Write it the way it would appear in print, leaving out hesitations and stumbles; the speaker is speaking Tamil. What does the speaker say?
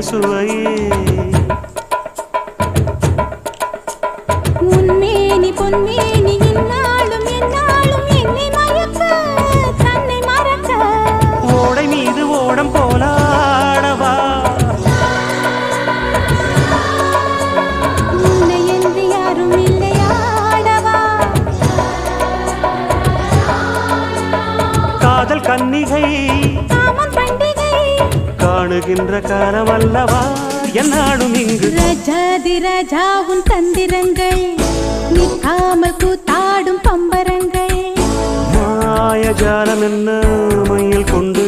சுவையே உன்மேனி பொன்மேனி இந்நாளும் எந்நாளும் என்னை மயக்க தன்னை மறக்க ஓடை மீது ஓடம் போலாடவா உன்னை என்று யாரும் இல்லையாடவா காதல் கன்னிகை காமம் பண்டிகை காணுகின்ற காலம் அல்லவா என்னாலும் இங்கு ரஜாதி ராஜா உன் தந்திரங்கள் நிற்காமல் கூத்தாடும் பம்பரங்கள் மாயஜாலம் என்ன மையில் கொண்டு